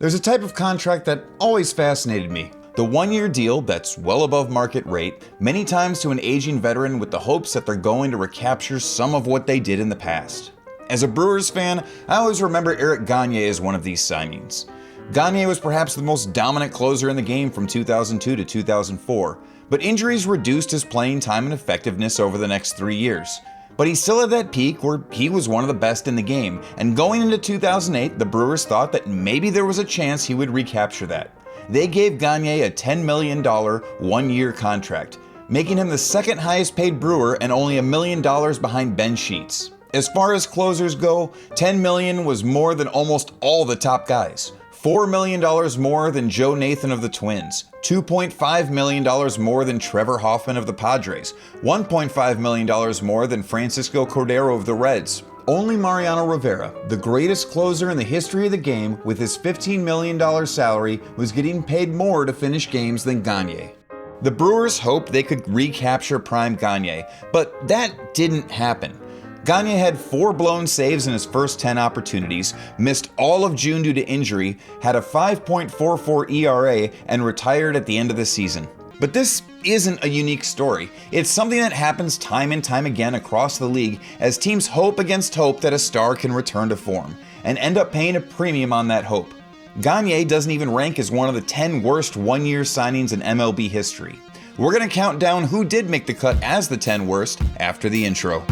There's a type of contract that always fascinated me. The one-year deal that's well above market rate, many times to an aging veteran with the hopes that they're going to recapture some of what they did in the past. As a Brewers fan, I always remember Eric Gagne as one of these signings. Gagne was perhaps the most dominant closer in the game from 2002 to 2004, but injuries reduced his playing time and effectiveness over the next 3 years. But he's still at that peak where he was one of the best in the game, and going into 2008, the Brewers thought that maybe there was a chance he would recapture that. They gave Gagne a $10 million one-year contract, making him the second highest paid Brewer and only $1 million behind Ben Sheets. As far as closers go, $10 million was more than almost all the top guys. $4 million more than Joe Nathan of the Twins, $2.5 million more than Trevor Hoffman of the Padres, $1.5 million more than Francisco Cordero of the Reds. Only Mariano Rivera, the greatest closer in the history of the game with his $15 million salary, was getting paid more to finish games than Gagne. The Brewers hoped they could recapture prime Gagne, but that didn't happen. Gagne had 4 blown saves in his first 10 opportunities, missed all of June due to injury, had a 5.44 ERA, and retired at the end of the season. But this isn't a unique story. It's something that happens time and time again across the league as teams hope against hope that a star can return to form, and end up paying a premium on that hope. Gagne doesn't even rank as one of the 10 worst one-year signings in MLB history. We're going to count down who did make the cut as the 10 worst after the intro.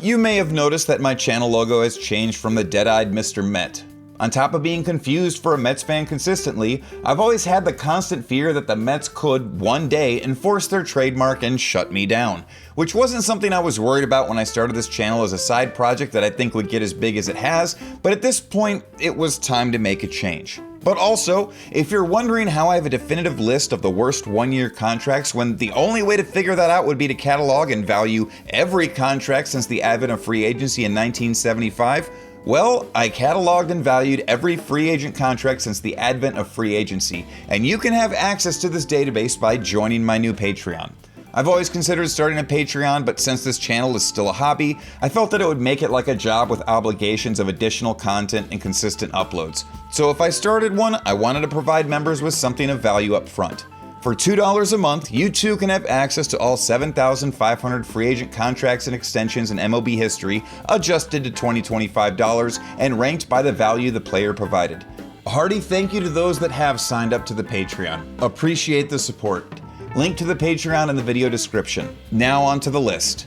You may have noticed that my channel logo has changed from the dead-eyed Mr. Met. On top of being confused for a Mets fan consistently, I've always had the constant fear that the Mets could, one day, enforce their trademark and shut me down, which wasn't something I was worried about when I started this channel as a side project that I think would get as big as it has, but at this point, it was time to make a change. But also, if you're wondering how I have a definitive list of the worst one-year contracts when the only way to figure that out would be to catalog and value every contract since the advent of free agency in 1975, well, I cataloged and valued every free agent contract since the advent of free agency, and you can have access to this database by joining my new Patreon. I've always considered starting a Patreon, but since this channel is still a hobby, I felt that it would make it like a job with obligations of additional content and consistent uploads. So if I started one, I wanted to provide members with something of value up front. For $2 a month, you too can have access to all 7,500 free agent contracts and extensions in MLB history, adjusted to $2025 and ranked by the value the player provided. A hearty thank you to those that have signed up to the Patreon. Appreciate the support. Link to the Patreon in the video description. Now onto the list.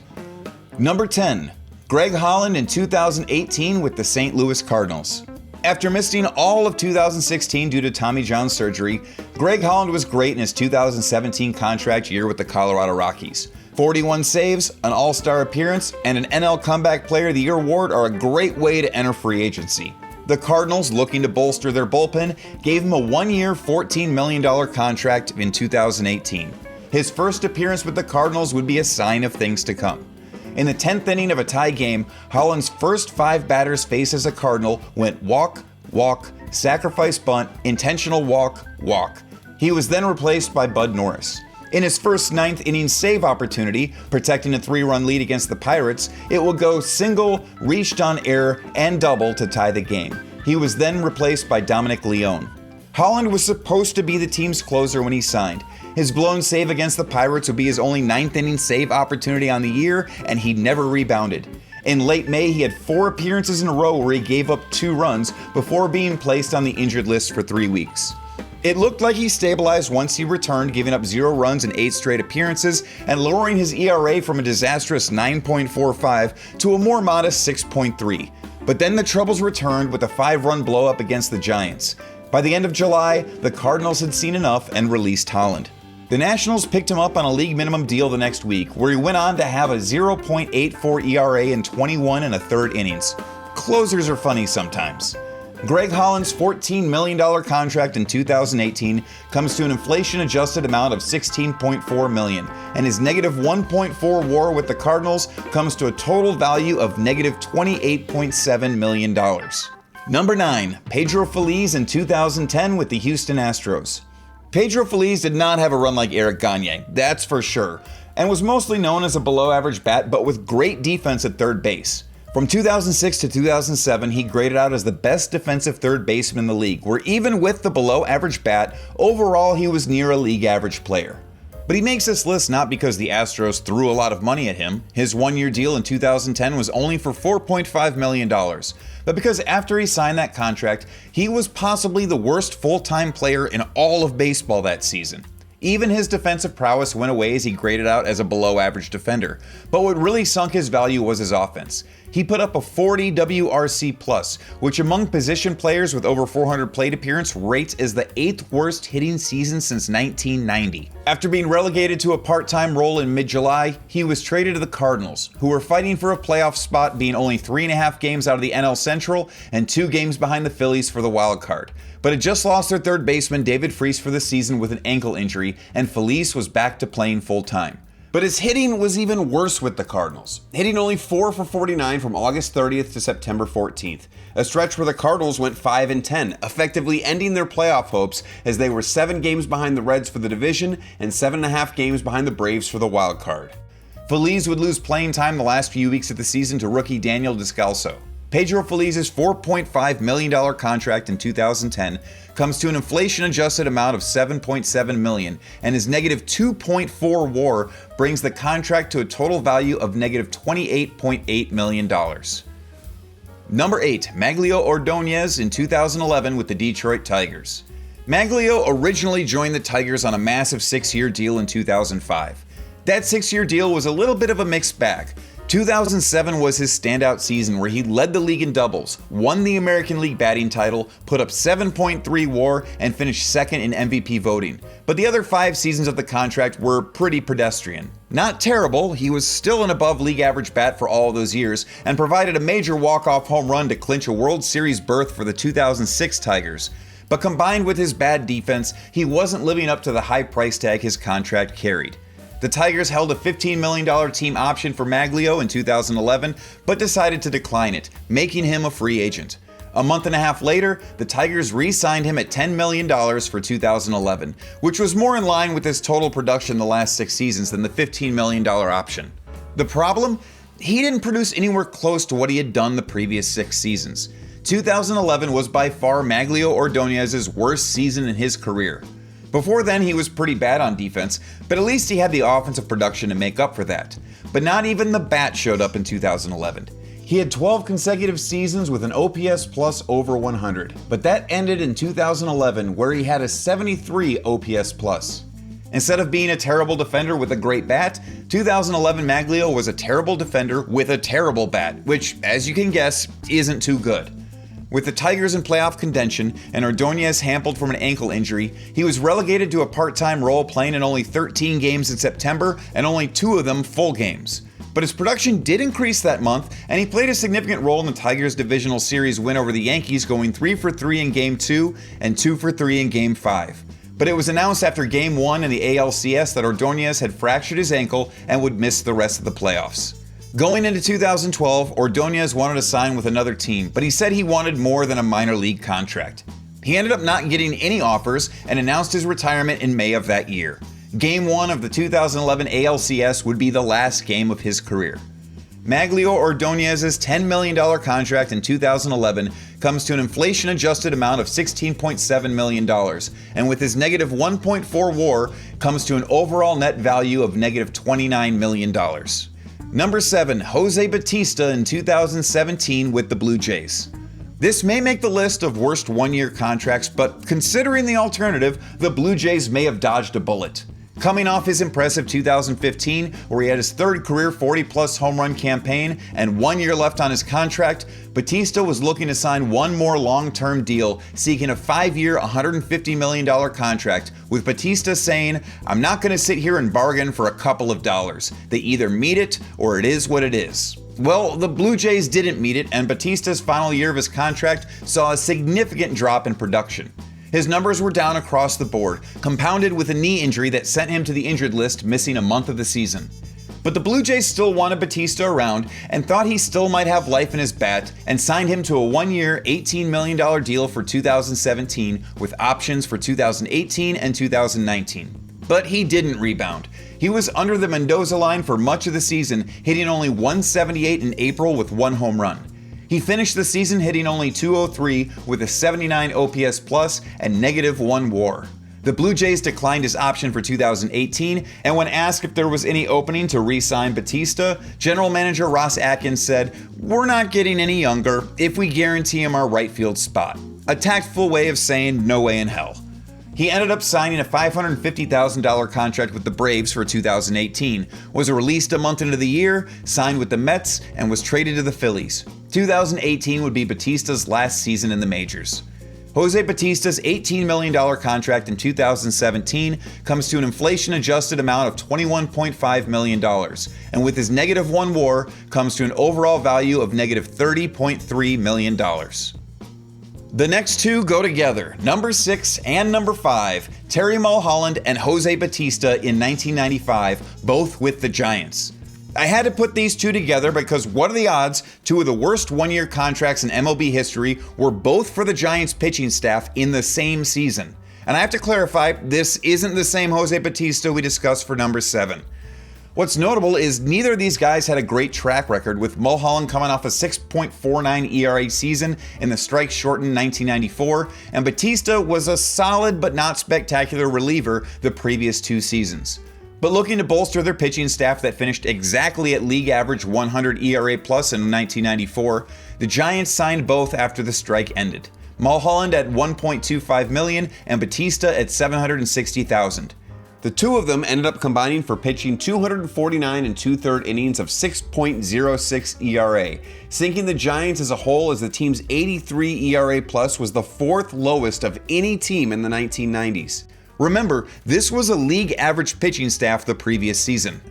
Number 10. Greg Holland in 2018 with the St. Louis Cardinals. After missing all of 2016 due to Tommy John surgery, Greg Holland was great in his 2017 contract year with the Colorado Rockies. 41 saves, an All-Star appearance, and an NL Comeback Player of the Year award are a great way to enter free agency. The Cardinals, looking to bolster their bullpen, gave him a one-year, $14 million contract in 2018. His first appearance with the Cardinals would be a sign of things to come. In the 10th inning of a tie game, Holland's first 5 batters faced as a Cardinal went walk, walk, sacrifice bunt, intentional walk, walk. He was then replaced by Bud Norris. In his first 9th inning save opportunity, protecting a 3-run lead against the Pirates, it will go single, reached on error, and double to tie the game. He was then replaced by Dominic Leone. Holland was supposed to be the team's closer when he signed. His blown save against the Pirates would be his only 9th inning save opportunity on the year, and he never rebounded. In late May, he had 4 appearances in a row where he gave up 2 runs before being placed on the injured list for 3 weeks. It looked like he stabilized once he returned, giving up 0 runs in 8 straight appearances and lowering his ERA from a disastrous 9.45 to a more modest 6.3. But then the troubles returned with a 5-run blowup against the Giants. By the end of July, the Cardinals had seen enough and released Holland. The Nationals picked him up on a league minimum deal the next week, where he went on to have a 0.84 ERA in 21 1/3 innings. Closers are funny sometimes. Greg Holland's $14 million contract in 2018 comes to an inflation-adjusted amount of $16.4 million, and his negative 1.4 WAR with the Cardinals comes to a total value of negative $28.7 million. Number 9. Pedro Feliz in 2010 with the Houston Astros. Pedro Feliz did not have a run like Eric Gagne, that's for sure, and was mostly known as a below-average bat but with great defense at third base. From 2006 to 2007, he graded out as the best defensive third baseman in the league, where even with the below-average bat, overall he was near a league-average player. But he makes this list not because the Astros threw a lot of money at him. His one-year deal in 2010 was only for $4.5 million, but because after he signed that contract, he was possibly the worst full-time player in all of baseball that season. Even his defensive prowess went away as he graded out as a below-average defender, but what really sunk his value was his offense. He put up a 40 WRC+, which among position players with over 400 plate appearances rates as the 8th worst hitting season since 1990. After being relegated to a part-time role in mid-July, he was traded to the Cardinals, who were fighting for a playoff spot, being only 3.5 games out of the NL Central and 2 games behind the Phillies for the wild card. But had just lost their third baseman David Freese for the season with an ankle injury, and Feliz was back to playing full-time. But his hitting was even worse with the Cardinals, hitting only 4 for 49 from August 30th to September 14th, a stretch where the Cardinals went 5-10, effectively ending their playoff hopes as they were 7 games behind the Reds for the division and 7.5 games behind the Braves for the wild card. Feliz would lose playing time the last few weeks of the season to rookie Daniel Descalso. Pedro Feliz's $4.5 million contract in 2010 comes to an inflation-adjusted amount of $7.7 million, and his negative 2.4 WAR brings the contract to a total value of negative $28.8 million. Number 8. Magglio Ordonez in 2011 with the Detroit Tigers. Magglio originally joined the Tigers on a massive 6-year deal in 2005. That 6-year deal was a little bit of a mixed bag. 2007 was his standout season where he led the league in doubles, won the American League batting title, put up 7.3 WAR, and finished second in MVP voting. But the other 5 seasons of the contract were pretty pedestrian. Not terrible, he was still an above league average bat for all of those years, and provided a major walk-off home run to clinch a World Series berth for the 2006 Tigers. But combined with his bad defense, he wasn't living up to the high price tag his contract carried. The Tigers held a $15 million team option for Magglio in 2011, but decided to decline it, making him a free agent. A month and a half later, the Tigers re-signed him at $10 million for 2011, which was more in line with his total production the last 6 seasons than the $15 million option. The problem? He didn't produce anywhere close to what he had done the previous 6 seasons. 2011 was by far Magglio Ordonez's worst season in his career. Before then, he was pretty bad on defense, but at least he had the offensive production to make up for that. But not even the bat showed up in 2011. He had 12 consecutive seasons with an OPS plus over 100, but that ended in 2011 where he had a 73 OPS plus. Instead of being a terrible defender with a great bat, 2011 Magglio was a terrible defender with a terrible bat, which, as you can guess, isn't too good. With the Tigers in playoff contention and Ordonez hampered from an ankle injury, he was relegated to a part-time role, playing in only 13 games in September and only 2 of them full games. But his production did increase that month, and he played a significant role in the Tigers' divisional series win over the Yankees, going 3 for 3 in Game 2 and 2 for 3 in Game 5. But it was announced after Game 1 in the ALCS that Ordonez had fractured his ankle and would miss the rest of the playoffs. Going into 2012, Ordonez wanted to sign with another team, but he said he wanted more than a minor league contract. He ended up not getting any offers and announced his retirement in May of that year. Game 1 of the 2011 ALCS would be the last game of his career. Magglio Ordonez's $10 million contract in 2011 comes to an inflation-adjusted amount of $16.7 million, and with his negative 1.4 WAR comes to an overall net value of negative $29 million. Number 7, Jose Bautista in 2017 with the Blue Jays. This may make the list of worst one-year contracts, but considering the alternative, the Blue Jays may have dodged a bullet. Coming off his impressive 2015, where he had his 3rd career 40-plus home run campaign and 1 year left on his contract, Bautista was looking to sign one more long-term deal, seeking a 5-year, $150 million contract, with Bautista saying, "I'm not going to sit here and bargain for a couple of dollars. They either meet it or it is what it is." Well, the Blue Jays didn't meet it, and Bautista's final year of his contract saw a significant drop in production. His numbers were down across the board, compounded with a knee injury that sent him to the injured list, missing a month of the season. But the Blue Jays still wanted Bautista around and thought he still might have life in his bat, and signed him to a one-year, $18 million deal for 2017 with options for 2018 and 2019. But he didn't rebound. He was under the Mendoza line for much of the season, hitting only .178 in April with one home run. He finished the season hitting only .203 with a 79 OPS plus and -1 WAR. The Blue Jays declined his option for 2018, and when asked if there was any opening to re-sign Bautista, General Manager Ross Atkins said, "We're not getting any younger if we guarantee him our right field spot." A tactful way of saying no way in hell. He ended up signing a $550,000 contract with the Braves for 2018, was released a month into the year, signed with the Mets, and was traded to the Phillies. 2018 would be Bautista's last season in the majors. Jose Bautista's $18 million contract in 2017 comes to an inflation-adjusted amount of $21.5 million, and with his -1 WAR comes to an overall value of -$30.3 million. The next two go together, number 6 and number 5, Terry Mulholland and Jose Bautista in 1995, both with the Giants. I had to put these two together because what are the odds two of the worst one-year contracts in MLB history were both for the Giants pitching staff in the same season? And I have to clarify, this isn't the same Jose Bautista we discussed for number 7. What's notable is neither of these guys had a great track record, with Mulholland coming off a 6.49 ERA season in the strike-shortened 1994, and Bautista was a solid but not spectacular reliever the previous 2 seasons. But looking to bolster their pitching staff that finished exactly at league average 100 ERA plus in 1994, the Giants signed both after the strike ended. Mulholland at $1.25 million and Bautista at $760,000. The two of them ended up combining for pitching 249 and 2/3 innings of 6.06 ERA, sinking the Giants as a whole as the team's 83 ERA plus was the 4th lowest of any team in the 1990s. Remember, this was a league average pitching staff the previous season.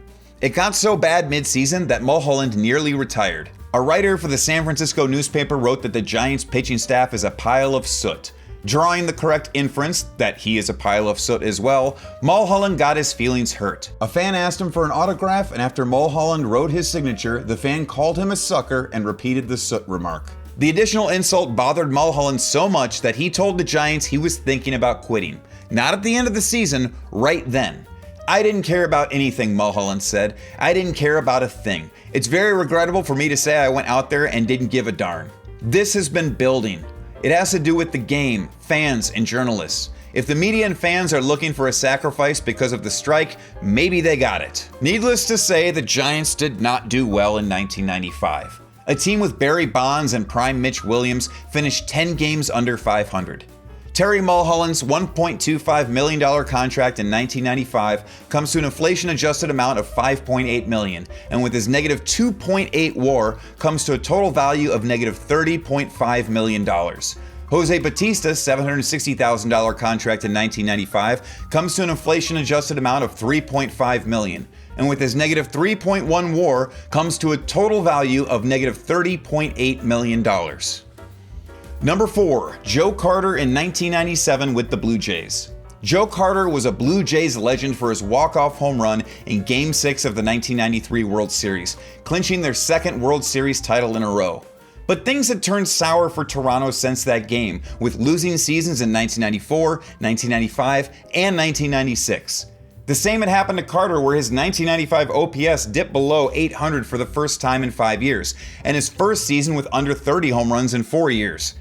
It got so bad mid-season that Mulholland nearly retired. A writer for the San Francisco newspaper wrote that the Giants pitching staff is a pile of soot. Drawing the correct inference that he is a pile of soot as well, Mulholland got his feelings hurt. A fan asked him for an autograph, and after Mulholland wrote his signature, the fan called him a sucker and repeated the soot remark. The additional insult bothered Mulholland so much that he told the Giants he was thinking about quitting. Not at the end of the season, right then. "I didn't care about anything," Mulholland said. "I didn't care about a thing. It's very regrettable for me to say I went out there and didn't give a darn. This has been building. It has to do with the game, fans, and journalists. If the media and fans are looking for a sacrifice because of the strike, maybe they got it." Needless to say, the Giants did not do well in 1995. A team with Barry Bonds and prime Mitch Williams finished 10 games under 500. Terry Mulholland's $1.25 million contract in 1995 comes to an inflation-adjusted amount of $5.8 million, and with his -2.8 WAR comes to a total value of -$30.5 million. Jose Bautista's $760,000 contract in 1995 comes to an inflation-adjusted amount of $3.5 million, and with his -3.1 WAR comes to a total value of -$30.8 million. Number 4, Joe Carter in 1997 with the Blue Jays. Joe Carter was a Blue Jays legend for his walk-off home run in Game 6 of the 1993 World Series, clinching their 2nd World Series title in a row. But things had turned sour for Toronto since that game, with losing seasons in 1994, 1995, and 1996. The same had happened to Carter, where his 1995 OPS dipped below 800 for the first time in 5 years, and his first season with under 30 home runs in 4 years.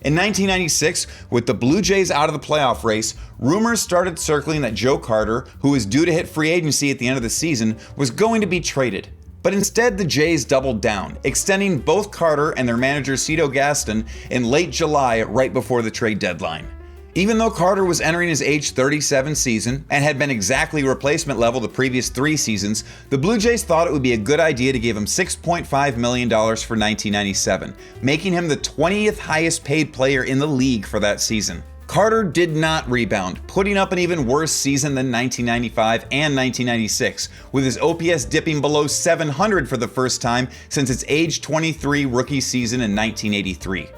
In 1996, with the Blue Jays out of the playoff race, rumors started circling that Joe Carter, who was due to hit free agency at the end of the season, was going to be traded. But instead, the Jays doubled down, extending both Carter and their manager Cito Gaston in late July, right before the trade deadline. Even though Carter was entering his age 37 season and had been exactly replacement level the previous 3 seasons, the Blue Jays thought it would be a good idea to give him $6.5 million for 1997, making him the 20th highest paid player in the league for that season. Carter did not rebound, putting up an even worse season than 1995 and 1996, with his OPS dipping below 700 for the first time since its age 23 rookie season in 1983.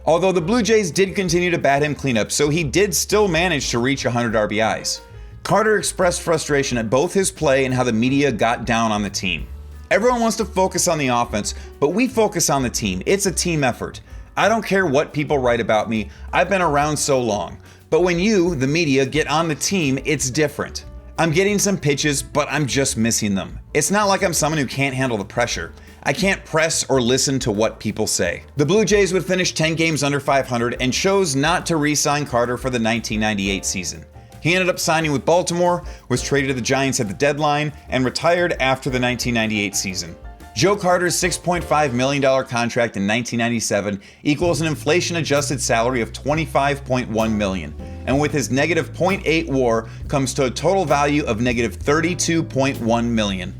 Although the Blue Jays did continue to bat him cleanup, so he did still manage to reach 100 RBIs. Carter expressed frustration at both his play and how the media got down on the team. Everyone wants to focus on the offense, but we focus on the team. It's a team effort. I don't care what people write about me, I've been around so long. But when you, the media, get on the team, it's different. I'm getting some pitches, but I'm just missing them. It's not like I'm someone who can't handle the pressure. I can't press or listen to what people say. The Blue Jays would finish 10 games under 500 and chose not to re-sign Carter for the 1998 season. He ended up signing with Baltimore, was traded to the Giants at the deadline, and retired after the 1998 season. Joe Carter's $6.5 million contract in 1997 equals an inflation-adjusted salary of $25.1 million, and with his negative .8 WAR comes to a total value of negative $32.1 million.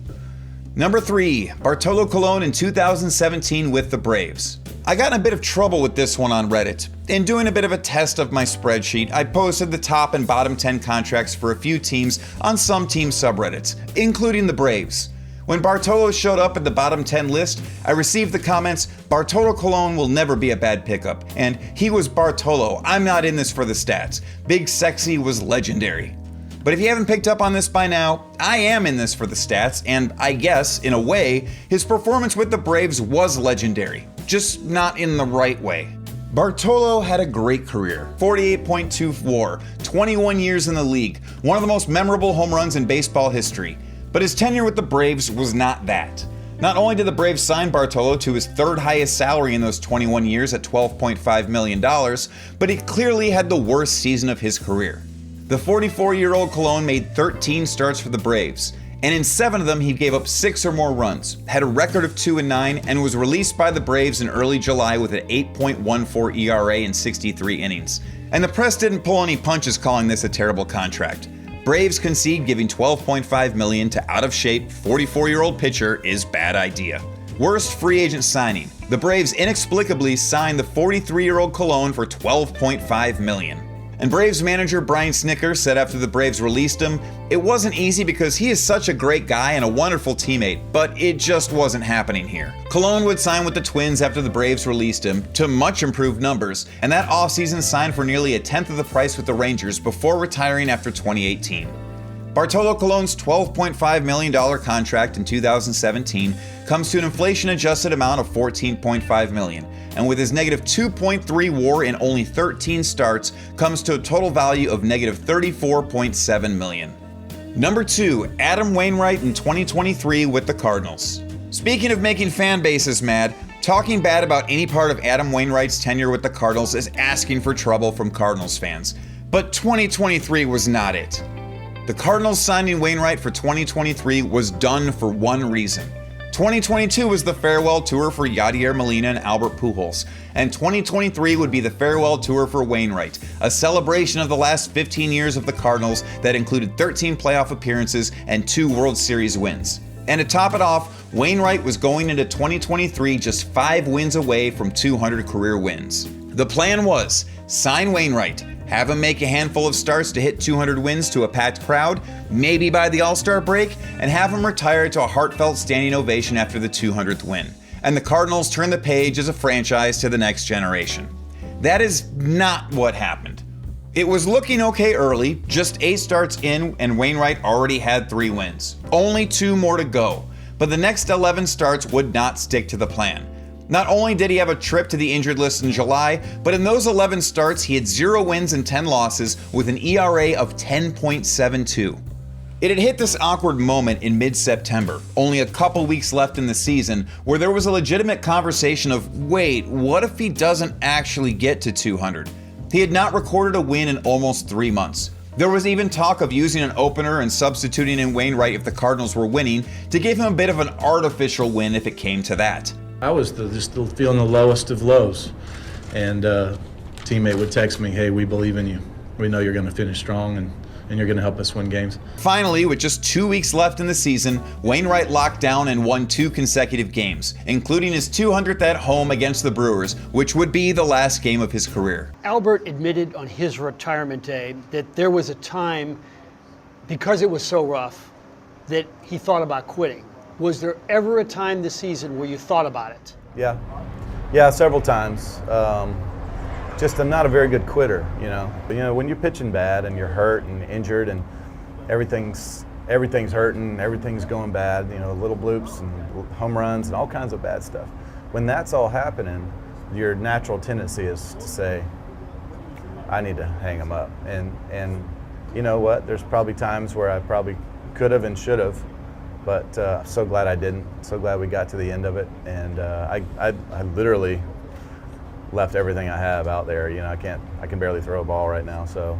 Number 3, Bartolo Colon in 2017 with the Braves. I got in a bit of trouble with this one on Reddit. In doing a bit of a test of my spreadsheet, I posted the top and bottom 10 contracts for a few teams on some team subreddits, including the Braves. When Bartolo showed up at the bottom 10 list, I received the comments, "Bartolo Colon will never be a bad pickup," and "He was Bartolo, I'm not in this for the stats. Big Sexy was legendary." But if you haven't picked up on this by now, I am in this for the stats, and I guess, in a way, his performance with the Braves was legendary, just not in the right way. Bartolo had a great career, 48.2 WAR, 21 years in the league, one of the most memorable home runs in baseball history. But his tenure with the Braves was not that. Not only did the Braves sign Bartolo to his third highest salary in those 21 years at $12.5 million, but he clearly had the worst season of his career. The 44-year-old Colon made 13 starts for the Braves, and in 7 of them he gave up 6 or more runs, had a record of 2-9, and was released by the Braves in early July with an 8.14 ERA in 63 innings. And the press didn't pull any punches calling this a terrible contract. Braves concede giving $12.5 million to out-of-shape 44-year-old pitcher is bad idea. Worst free agent signing. The Braves inexplicably signed the 43-year-old Colon for $12.5 million. And Braves manager Brian Snitker said after the Braves released him, "It wasn't easy because he is such a great guy and a wonderful teammate, but it just wasn't happening here." Colon would sign with the Twins after the Braves released him, to much improved numbers, and that offseason signed for nearly a tenth of the price with the Rangers before retiring after 2018. Bartolo Colon's $12.5 million contract in 2017 comes to an inflation-adjusted amount of $14.5 million, and with his negative 2.3 WAR in only 13 starts, comes to a total value of negative $34.7 million. Number 2, Adam Wainwright in 2023 with the Cardinals. Speaking of making fan bases mad, talking bad about any part of Adam Wainwright's tenure with the Cardinals is asking for trouble from Cardinals fans. But 2023 was not it. The Cardinals signing Wainwright for 2023 was done for one reason. 2022 was the farewell tour for Yadier Molina and Albert Pujols, and 2023 would be the farewell tour for Wainwright, a celebration of the last 15 years of the Cardinals that included 13 playoff appearances and 2 World Series wins. And to top it off, Wainwright was going into 2023 just 5 wins away from 200 career wins. The plan was, sign Wainwright, have him make a handful of starts to hit 200 wins to a packed crowd, maybe by the All-Star break, and have him retire to a heartfelt standing ovation after the 200th win. And the Cardinals turn the page as a franchise to the next generation. That is not what happened. It was looking okay early, just 8 starts in, and Wainwright already had 3 wins. Only 2 more to go, but the next 11 starts would not stick to the plan. Not only did he have a trip to the injured list in July, but in those 11 starts, he had 0 wins and 10 losses with an ERA of 10.72. It had hit this awkward moment in mid-September, only a couple weeks left in the season, where there was a legitimate conversation of, wait, what if he doesn't actually get to 200? He had not recorded a win in almost 3 months. There was even talk of using an opener and substituting in Wainwright if the Cardinals were winning to give him a bit of an artificial win if it came to that. I was just feeling the lowest of lows, and a teammate would text me, "Hey, we believe in you. We know you're going to finish strong, and and you're going to help us win games. Finally, with just 2 weeks left in the season, Wainwright locked down and won 2 consecutive games, including his 200th at home against the Brewers, which would be the last game of his career. Albert admitted on his retirement day that there was a time, because it was so rough, that he thought about quitting. Was there ever a time this season where you thought about it? Yeah, several times. Just I'm not a very good quitter, you know. But, you know, when you're pitching bad and you're hurt and injured and everything's hurting, everything's going bad, you know, little bloops and home runs and all kinds of bad stuff. When that's all happening, your natural tendency is to say, I need to hang them up. And you know what? There's probably times where I probably could have and should have, but I'm so glad I didn't. So glad we got to the end of it. And I literally left everything I have out there. You know, I can barely throw a ball right now. So.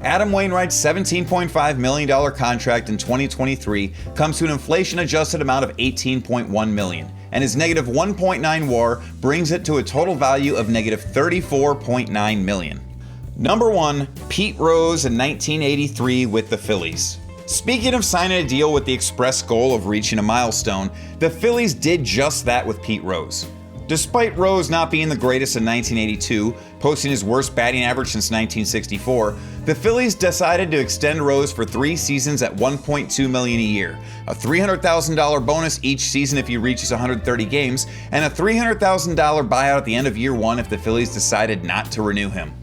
Adam Wainwright's $17.5 million contract in 2023 comes to an inflation-adjusted amount of $18.1 million, and his negative 1.9 WAR brings it to a total value of negative $34.9 million. Number 1, Pete Rose in 1983 with the Phillies. Speaking of signing a deal with the express goal of reaching a milestone, the Phillies did just that with Pete Rose. Despite Rose not being the greatest in 1982, posting his worst batting average since 1964, the Phillies decided to extend Rose for 3 seasons at $1.2 million a year, a $300,000 bonus each season if he reaches 130 games, and a $300,000 buyout at the end of year 1 if the Phillies decided not to renew him.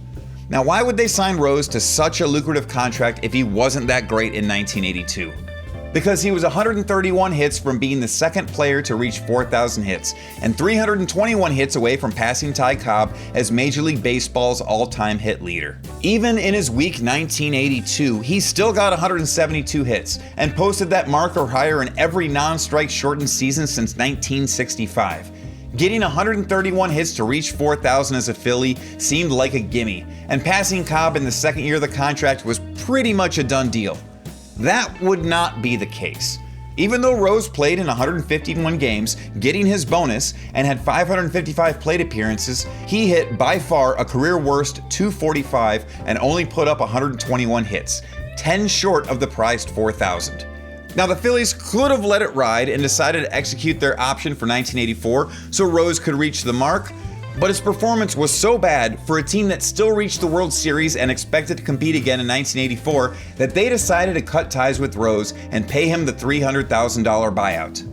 Now, why would they sign Rose to such a lucrative contract if he wasn't that great in 1982? Because he was 131 hits from being the second player to reach 4,000 hits, and 321 hits away from passing Ty Cobb as Major League Baseball's all-time hit leader. Even in his weak 1982, he still got 172 hits, and posted that mark or higher in every non-strike shortened season since 1965. Getting 131 hits to reach 4,000 as a Philly seemed like a gimme, and passing Cobb in the second year of the contract was pretty much a done deal. That would not be the case. Even though Rose played in 151 games, getting his bonus, and had 555 plate appearances, he hit by far a career worst .245 and only put up 121 hits, 10 short of the prized 4,000. Now, the Phillies could have let it ride and decided to execute their option for 1984 so Rose could reach the mark, but his performance was so bad for a team that still reached the World Series and expected to compete again in 1984 that they decided to cut ties with Rose and pay him the $300,000 buyout.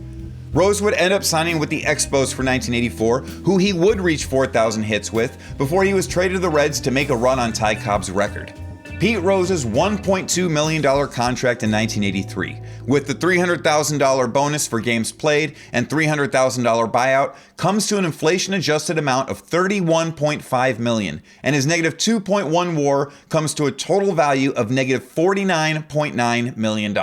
Rose would end up signing with the Expos for 1984, who he would reach 4,000 hits with before he was traded to the Reds to make a run on Ty Cobb's record. Pete Rose's $1.2 million contract in 1983, with the $300,000 bonus for games played and $300,000 buyout, comes to an inflation-adjusted amount of $31.5 million, and his negative 2.1 WAR comes to a total value of negative $49.9 million.